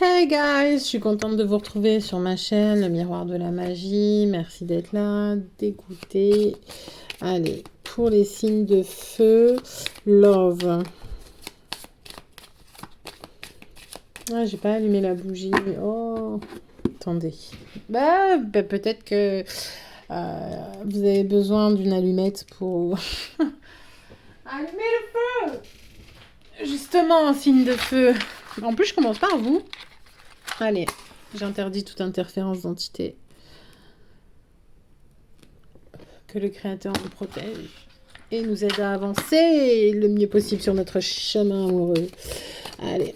Hey guys, je suis contente de vous retrouver sur ma chaîne, le miroir de la magie. Merci d'être là, d'écouter. Allez, pour les signes de feu, love. Ah, j'ai pas allumé la bougie. Oh, attendez. Peut-être que vous avez besoin d'une allumette pour allumer le feu. Justement, un signe de feu. En plus, je commence par vous. Allez, j'interdis toute interférence d'entité. Que le Créateur nous protège et nous aide à avancer le mieux possible sur notre chemin amoureux. Allez.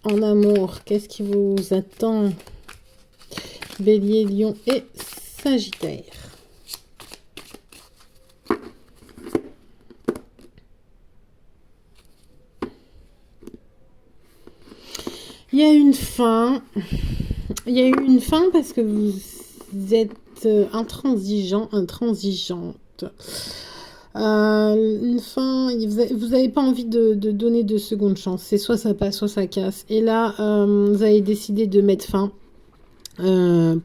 En amour, qu'est-ce qui vous attend? Bélier, Lion et Sagittaire. Il y a une fin. Il y a eu une fin parce que vous êtes intransigeant, intransigeante. Une fin, vous n'avez pas envie de donner de seconde chance. C'est soit ça passe, soit ça casse. Et là, vous avez décidé de mettre fin parce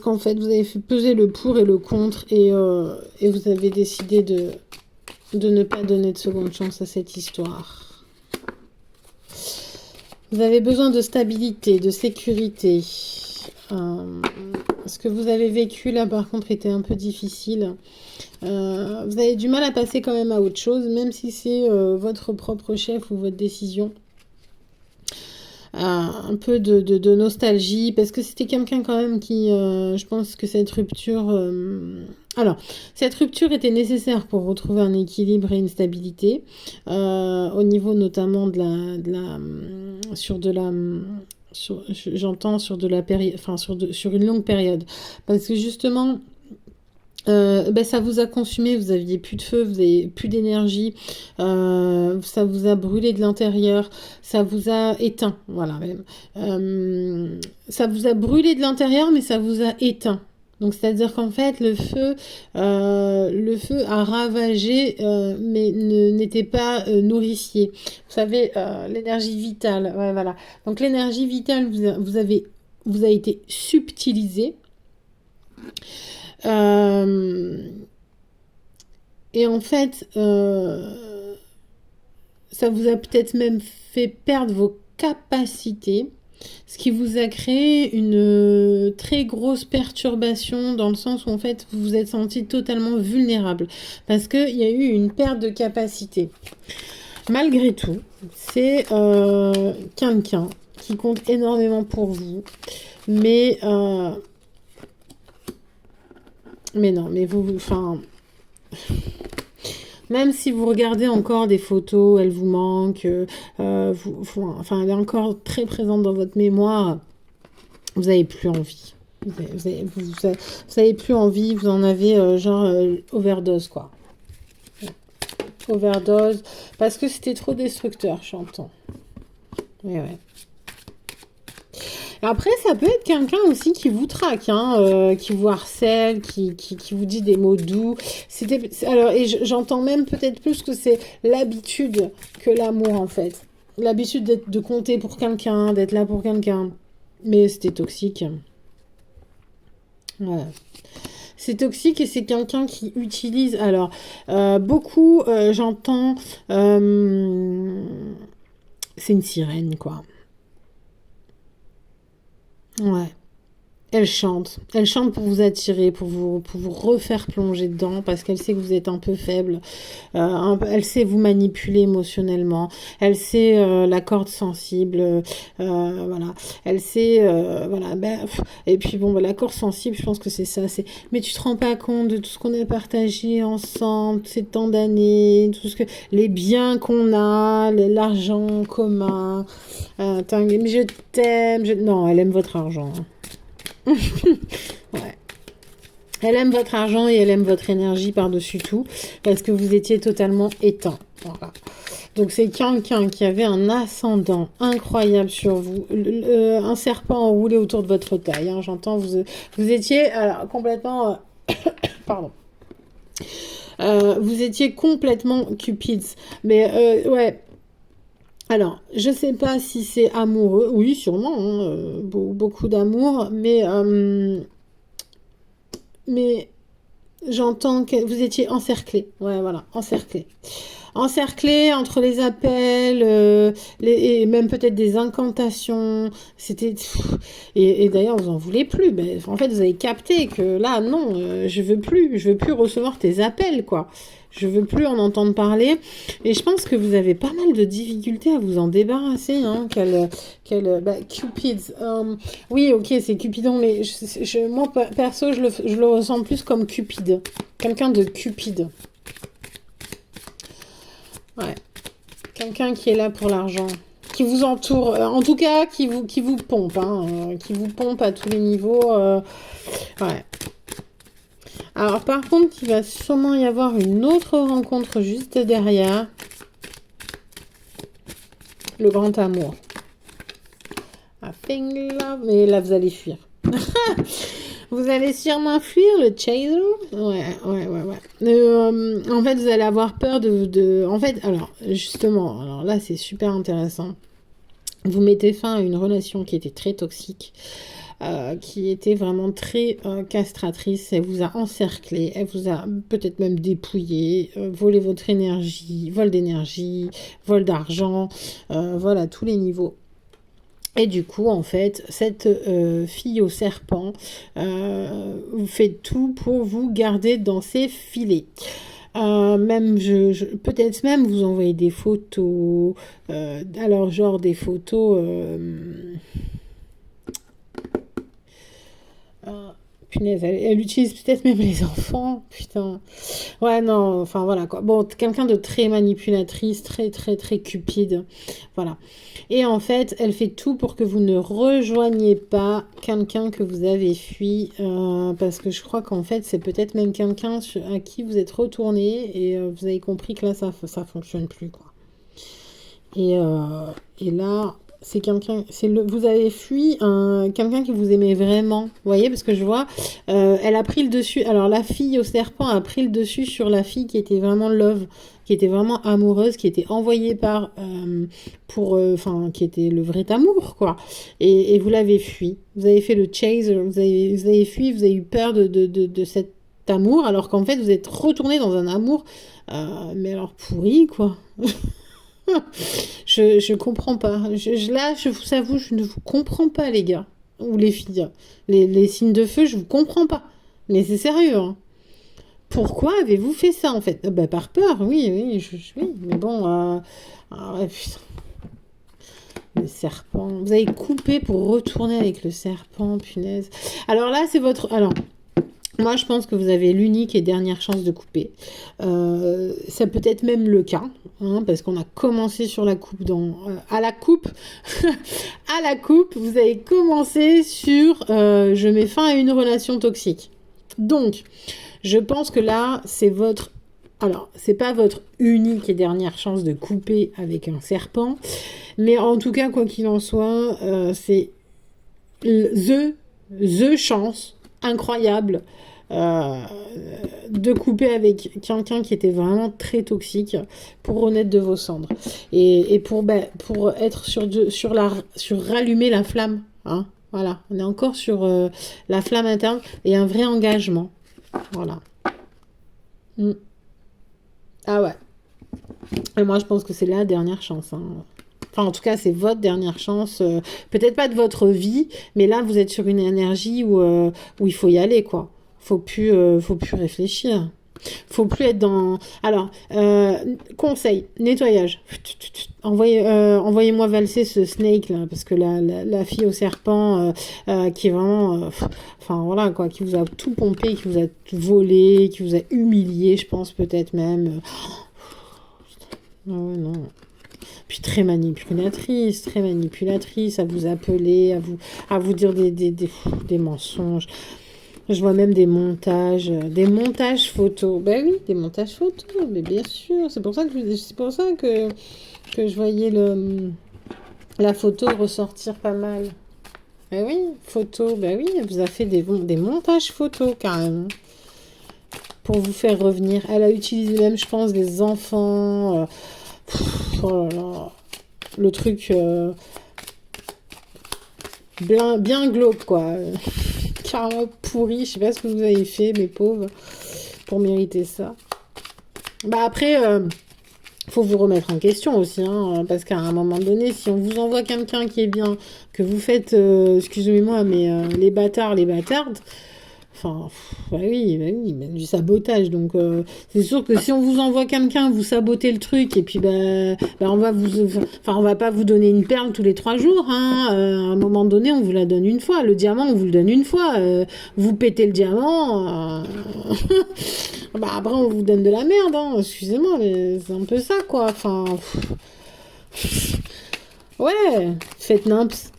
qu'en fait, vous avez fait peser le pour et le contre et vous avez décidé de ne pas donner de seconde chance à cette histoire. Vous avez besoin de stabilité, de sécurité. Ce que vous avez vécu là, par contre, était un peu difficile. Vous avez du mal à passer quand même à autre chose, même si c'est votre propre chef ou votre décision. Un peu de nostalgie, parce que c'était quelqu'un quand même qui, je pense que cette rupture... Alors, cette rupture était nécessaire pour retrouver un équilibre et une stabilité, au niveau notamment j'entends sur de la période, enfin sur une longue période, parce que justement ça vous a consumé, vous aviez plus de feu, vous avez plus d'énergie, ça vous a brûlé de l'intérieur, ça vous a éteint, voilà même. Ça vous a brûlé de l'intérieur, mais ça vous a éteint. Donc c'est-à-dire qu'en fait le feu a ravagé, mais n'était pas nourricier. Vous savez, l'énergie vitale, ouais, voilà. Donc l'énergie vitale vous a été subtilisée. Et en fait, ça vous a peut-être même fait perdre vos capacités, ce qui vous a créé une très grosse perturbation dans le sens où en fait vous vous êtes senti totalement vulnérable parce qu'il y a eu une perte de capacité. Malgré tout, c'est quelqu'un qui compte énormément pour vous, mais non, mais enfin, même si vous regardez encore des photos, elle vous manque, enfin, elle est encore très présente dans votre mémoire, vous n'avez plus envie. Vous avez plus envie, vous en avez overdose, quoi. Overdose, parce que c'était trop destructeur, j'entends. Ouais. Après, ça peut être quelqu'un aussi qui vous traque, qui vous harcèle, qui vous dit des mots doux. Alors, et j'entends même peut-être plus que c'est l'habitude que l'amour, en fait. L'habitude de compter pour quelqu'un, d'être là pour quelqu'un. Mais c'était toxique. Voilà. C'est toxique et c'est quelqu'un qui utilise... Alors, beaucoup, j'entends... c'est une sirène, quoi. Ouais. Elle chante pour vous attirer, pour vous refaire plonger dedans, parce qu'elle sait que vous êtes un peu faible. Elle sait vous manipuler émotionnellement. Elle sait la corde sensible. Voilà. Elle sait, voilà. Et puis bon, la corde sensible, je pense que c'est ça. Mais tu te rends pas compte de tout ce qu'on a partagé ensemble, ces tant d'années, les biens qu'on a, l'argent commun. Mais je t'aime. Non, elle aime votre argent. Ouais. Elle aime votre argent et elle aime votre énergie par-dessus tout parce que vous étiez totalement éteint. Voilà. Donc c'est quelqu'un qui avait un ascendant incroyable sur vous, un serpent enroulé autour de votre taille. J'entends, vous étiez complètement... pardon. Vous étiez complètement cupides. Mais ouais... Alors, je sais pas si c'est amoureux. Oui, sûrement, hein, beaucoup d'amour, mais j'entends que vous étiez encerclé. Ouais, voilà, encerclé. Encerclé entre les appels, et même peut-être des incantations. C'était. Et d'ailleurs, vous en voulez plus. Ben, en fait, vous avez capté que là, non, je veux plus recevoir tes appels, quoi. Je veux plus en entendre parler. Et je pense que vous avez pas mal de difficultés à vous en débarrasser. Hein, Cupid. Oui, ok, c'est Cupidon, mais moi, perso, je le ressens plus comme Cupide. Quelqu'un de cupide. Ouais. Quelqu'un qui est là pour l'argent. Qui vous entoure. En tout cas, qui vous pompe. Hein, qui vous pompe à tous les niveaux. Ouais. Alors, par contre, il va sûrement y avoir une autre rencontre juste derrière. Le grand amour. I think love. Mais là, vous allez fuir. Vous allez sûrement fuir le chaser. Ouais. En fait, vous allez avoir peur En fait, alors, justement, alors là, c'est super intéressant. Vous mettez fin à une relation qui était très toxique, qui était vraiment très castratrice. Elle vous a encerclé, elle vous a peut-être même dépouillé, volé votre énergie, vol d'argent, vol à tous les niveaux. Et du coup, en fait, cette fille au serpent fait tout pour vous garder dans ses filets. Peut-être même vous envoyer des photos. Alors, genre des photos. Punaise, elle utilise peut-être même les enfants. Putain. Ouais, non, enfin voilà quoi. Bon, quelqu'un de très manipulatrice, très, très, très cupide. Voilà. Et en fait, elle fait tout pour que vous ne rejoigniez pas quelqu'un que vous avez fui. Parce que je crois qu'en fait, c'est peut-être même quelqu'un à qui vous êtes retourné et vous avez compris que là, ça fonctionne plus, quoi. Et là, c'est quelqu'un, vous avez fui quelqu'un qui vous aimait vraiment, vous voyez, parce que je vois, elle a pris le dessus. Alors la fille au serpent a pris le dessus sur la fille qui était vraiment love, qui était vraiment amoureuse, qui était envoyée qui était le vrai amour, quoi. Et vous l'avez fui. Vous avez fait le chase, vous avez fui, vous avez eu peur de cet amour, alors qu'en fait vous êtes retourné dans un amour, mais alors pourri, quoi. Je comprends pas. Là, je vous avoue, je ne vous comprends pas, les gars. Ou les filles. Les signes de feu, je vous comprends pas. Mais c'est sérieux, hein. Pourquoi avez-vous fait ça, en fait? Bah, par peur, oui. Mais bon, ouais, putain. Le serpent. Vous avez coupé pour retourner avec le serpent, punaise. Alors là, c'est votre... Alors, moi, je pense que vous avez l'unique et dernière chance de couper. Ça peut être même le cas, hein, parce qu'on a commencé sur la coupe à la coupe. À la coupe, vous avez commencé sur je mets fin à une relation toxique. Donc, je pense que là, c'est votre... Alors, c'est pas votre unique et dernière chance de couper avec un serpent, mais en tout cas, quoi qu'il en soit, c'est the chance incroyable de couper avec quelqu'un qui était vraiment très toxique pour renaître de vos cendres et pour être sur rallumer la flamme, hein, voilà, on est encore sur la flamme interne et un vrai engagement, voilà. Ah ouais, et moi je pense que c'est la dernière chance, hein. Enfin, en tout cas, c'est votre dernière chance. Peut-être pas de votre vie, mais là, vous êtes sur une énergie où il faut y aller, quoi. Faut plus réfléchir. Faut plus être dans... Alors, conseil, nettoyage. Envoyez-moi valser ce snake, là, parce que la fille au serpent, qui est vraiment... Enfin, voilà, quoi, qui vous a tout pompé, qui vous a volé, qui vous a humilié, je pense, peut-être même. Non, non. Puis très manipulatrice, à vous appeler, à vous dire des mensonges. Je vois même des montages photos. Ben oui, des montages photos, mais bien sûr. C'est pour ça que je voyais la photo ressortir pas mal. Ben oui, photo, ben oui, elle vous a fait des montages photos carrément. Pour vous faire revenir. Elle a utilisé même, je pense, des enfants. Oh là là. le truc bien glauque, quoi. Carrément pourri. Je sais pas ce que vous avez fait, mes pauvres, pour mériter ça. Bah après, faut vous remettre en question aussi, hein, parce qu'à un moment donné, si on vous envoie quelqu'un qui est bien, que vous faites, excusez-moi, mais les bâtards, les bâtardes, enfin, bah oui, du sabotage. Donc, c'est sûr que si on vous envoie quelqu'un, vous sabotez le truc, et puis, on va on va pas vous donner une perle tous les 3 jours, hein. À un moment donné, on vous la donne une fois. Le diamant, on vous le donne une fois. Vous pétez le diamant, après, on vous donne de la merde, hein. Excusez-moi, mais c'est un peu ça, quoi. Enfin, ouais, faites nimps.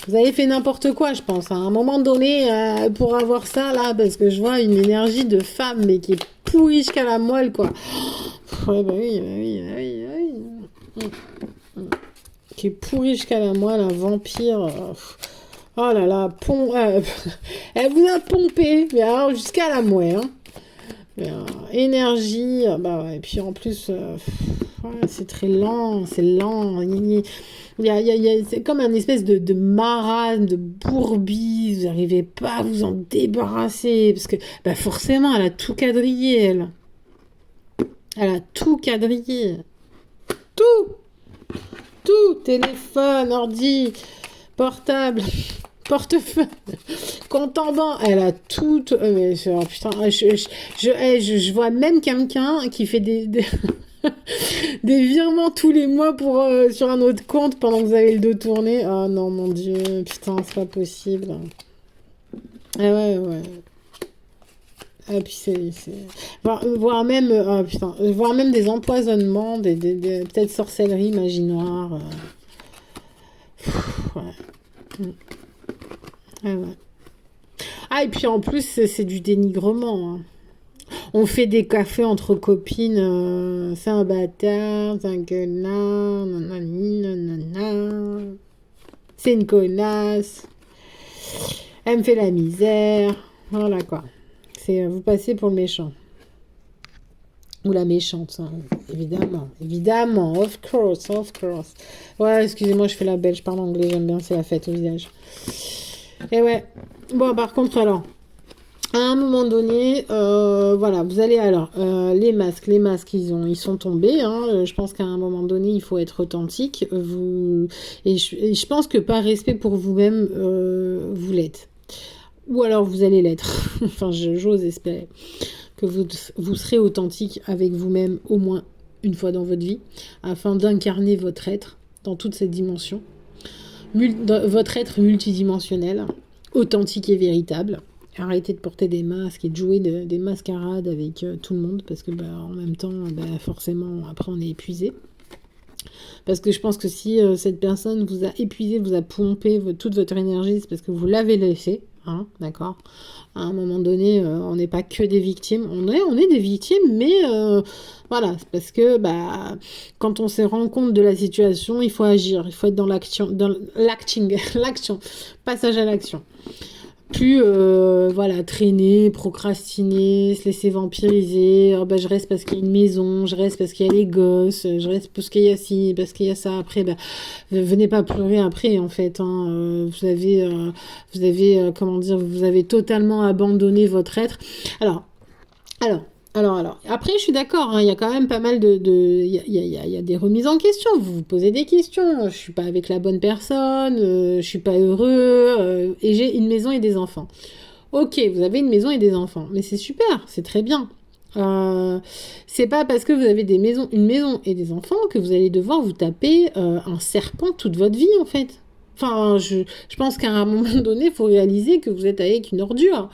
Vous avez fait n'importe quoi, je pense. À un moment donné, pour avoir ça, là, parce que je vois une énergie de femme, mais qui est pourrie jusqu'à la moelle, quoi. Ouais, bah oui. Qui est pourrie jusqu'à la moelle, un vampire. Oh là là, elle vous a pompé, mais alors jusqu'à la moelle, hein. Mais, énergie, bah ouais, et puis en plus, ouais, c'est très lent, c'est lent. C'est comme un espèce de marasme, de bourbie, vous n'arrivez pas à vous en débarrasser, parce que bah forcément, elle a tout quadrillé, elle. Elle a tout quadrillé. Tout, téléphone, ordi, portable, portefeuille, compte en banque, elle a tout. Mais putain, je vois même quelqu'un qui fait des des virements tous les mois pour sur un autre compte pendant que vous avez le dos tourné. Oh non, mon Dieu, putain, c'est pas possible. Ah ouais. Ah puis voir même voir même des empoisonnements, peut-être sorcellerie, magie noire. Ouais. Ah ouais. Ah, et puis en plus, c'est du dénigrement, hein. On fait des cafés entre copines, c'est un bâtard, c'est un connard, nanana, c'est une connasse, elle me fait la misère, voilà quoi. C'est vous passez pour le méchant. Ou la méchante, hein. Évidemment, of course. Ouais, excusez-moi, je fais la belle, je parle anglais, j'aime bien, c'est la fête au visage. Et ouais, bon, par contre, alors, à un moment donné, voilà, vous allez alors, les masques, ils sont tombés, hein. Je pense qu'à un moment donné, il faut être authentique, et je pense que par respect pour vous-même, vous l'êtes. Ou alors vous allez l'être, enfin, j'ose espérer que vous serez authentique avec vous-même au moins une fois dans votre vie, afin d'incarner votre être dans toutes ces dimensions, votre être multidimensionnel, authentique et véritable. Arrêtez de porter des masques et de jouer des mascarades avec tout le monde, parce que en même temps, forcément, après on est épuisé. Parce que je pense que si cette personne vous a épuisé, vous a pompé toute votre énergie, c'est parce que vous l'avez laissé, hein, d'accord. À un moment donné, on n'est pas que des victimes. On est des victimes, mais voilà, c'est parce que quand on se rend compte de la situation, il faut agir, il faut être dans l'action, l'action, passage à l'action. Plus traîner, procrastiner, se laisser vampiriser. Je reste parce qu'il y a une maison, je reste parce qu'il y a les gosses, je reste parce qu'il y a ci, parce qu'il y a ça. Après, venez pas pleurer après, en fait, hein. Vous avez comment dire, vous avez totalement abandonné votre être. Alors. Après, je suis d'accord, hein, il y a quand même pas mal il y a des remises en question. Vous vous posez des questions. Je suis pas avec la bonne personne, je suis pas heureux, et j'ai une maison et des enfants. Ok, vous avez une maison et des enfants, mais c'est super, c'est très bien. C'est pas parce que vous avez une maison et des enfants que vous allez devoir vous taper un serpent toute votre vie, en fait. Enfin, je pense qu'à un moment donné, il faut réaliser que vous êtes avec une ordure.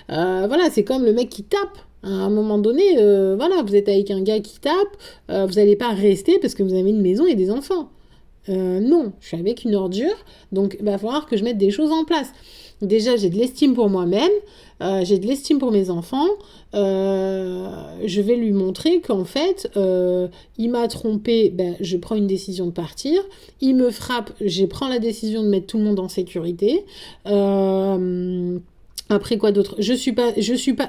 Voilà, c'est comme le mec qui tape. À un moment donné, vous êtes avec un gars qui tape, vous n'allez pas rester parce que vous avez une maison et des enfants. Non, je suis avec une ordure, donc il va falloir que je mette des choses en place. Déjà, j'ai de l'estime pour moi-même, j'ai de l'estime pour mes enfants, je vais lui montrer qu'en fait, il m'a trompé, je prends une décision de partir, il me frappe, je prends la décision de mettre tout le monde en sécurité, après quoi d'autre, je suis pas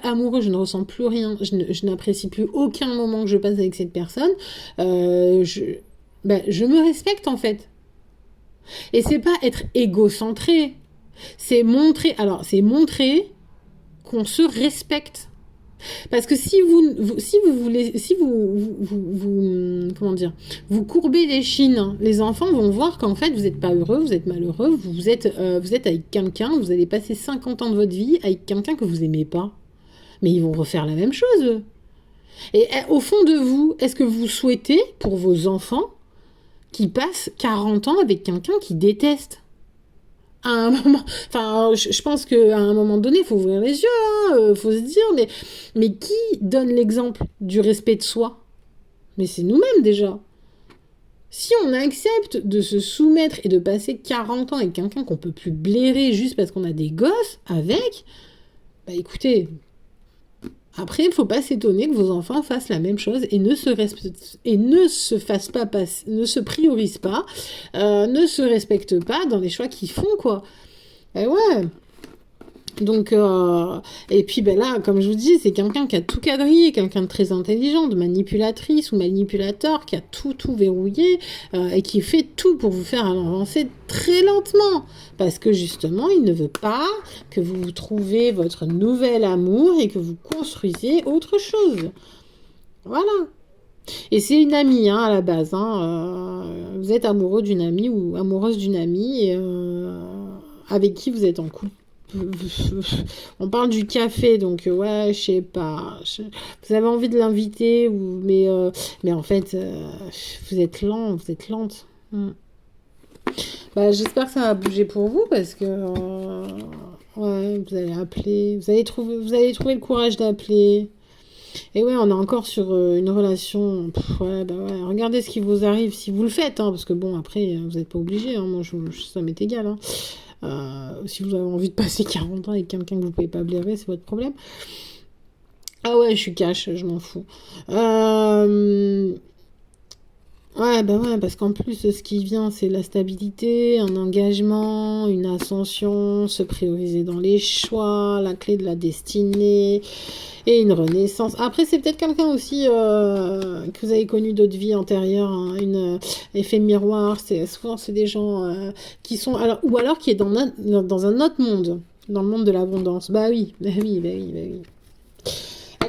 amoureux, je ne ressens plus rien, je n'apprécie plus aucun moment que je passe avec cette personne, Ben, je me respecte en fait. Et c'est pas être égocentré. C'est montrer qu'on se respecte. Parce que si vous voulez, si comment dire, vous courbez les chines, hein, les enfants vont voir qu'en fait vous n'êtes pas heureux, vous êtes malheureux, vous êtes avec quelqu'un, vous allez passer 50 ans de votre vie avec quelqu'un que vous aimez pas. Mais ils vont refaire la même chose. Et au fond de vous, est-ce que vous souhaitez pour vos enfants qu'ils passent 40 ans avec quelqu'un qu'ils détestent? À un moment, enfin, je pense qu'à un moment donné, il faut ouvrir les yeux, hein, faut se dire, mais qui donne l'exemple du respect de soi? Mais c'est nous-mêmes déjà. Si on accepte de se soumettre et de passer 40 ans avec quelqu'un qu'on peut plus blairer juste parce qu'on a des gosses avec, bah écoutez, après, il ne faut pas s'étonner que vos enfants fassent la même chose et ne se priorisent pas, ne se respectent pas dans les choix qu'ils font, quoi. Et ouais. Donc, et puis ben là, comme je vous dis, c'est quelqu'un qui a tout quadrillé, quelqu'un de très intelligent, de manipulatrice ou manipulateur, qui a tout verrouillé et qui fait tout pour vous faire avancer très lentement. Parce que justement, il ne veut pas que vous trouviez votre nouvel amour et que vous construisiez autre chose. Voilà. Et c'est une amie, hein, à la base. Hein, vous êtes amoureux d'une amie ou amoureuse d'une amie et, avec qui vous êtes en couple. On parle du café, donc ouais, je sais pas. Vous avez envie de l'inviter, mais en fait, vous êtes lent, vous êtes lente. Bah, j'espère que ça va bouger pour vous parce que ouais, vous allez appeler, vous allez trouver le courage d'appeler. Et ouais, on est encore sur une relation. Ouais, bah ouais. Regardez ce qui vous arrive si vous le faites, hein, parce que bon, après, vous n'êtes pas obligé. Hein, moi, ça m'est égal. Hein. Si vous avez envie de passer 40 ans avec quelqu'un que vous pouvez pas blairer, c'est votre problème. Ah ouais, je suis cash, je m'en fous. Ouais, bah ouais, parce qu'en plus, ce qui vient, c'est la stabilité, un engagement, une ascension, se prioriser dans les choix, la clé de la destinée et une renaissance. Après, c'est peut-être quelqu'un aussi que vous avez connu d'autres vies antérieures, hein, effet miroir. Souvent, c'est des gens qui sont... ou alors qui est dans un autre monde, dans le monde de l'abondance. Bah oui, bah oui, bah oui, bah oui.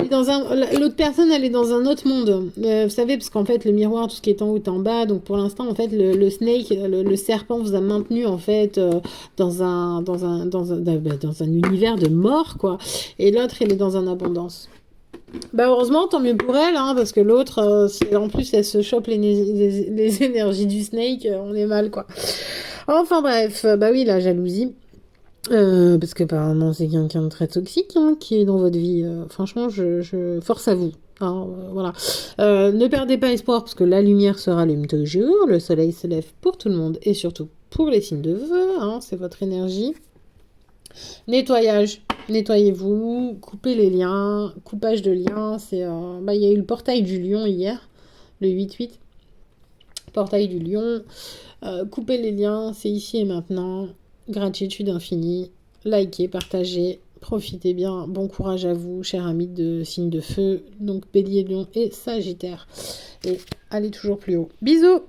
L'autre personne, elle est dans un autre monde. Vous savez, parce qu'en fait, le miroir, tout ce qui est en haut est en bas. Donc, pour l'instant, en fait, le snake, le serpent vous a maintenu, en fait, dans un univers de mort, quoi. Et l'autre, elle est dans un abondance. Bah, heureusement, tant mieux pour elle, hein, parce que l'autre, si en plus, elle se chope les énergies du snake, on est mal, quoi. Enfin, bref, bah oui, la jalousie. Parce qu'apparemment c'est quelqu'un de très toxique, hein, qui est dans votre vie. Franchement, je force à vous. Hein, voilà. Ne perdez pas espoir parce que la lumière se rallume toujours, le soleil se lève pour tout le monde et surtout pour les signes de feu. Hein, c'est votre énergie. Nettoyage. Nettoyez-vous, coupez les liens, coupage de liens. Il y a eu le portail du lion hier, le 8-8. Portail du lion. Coupez les liens, c'est ici et maintenant. Gratitude infinie, likez, partagez, profitez bien, bon courage à vous, chers amis de signes de feu, donc Bélier, Lion et Sagittaire. Et allez toujours plus haut. Bisous!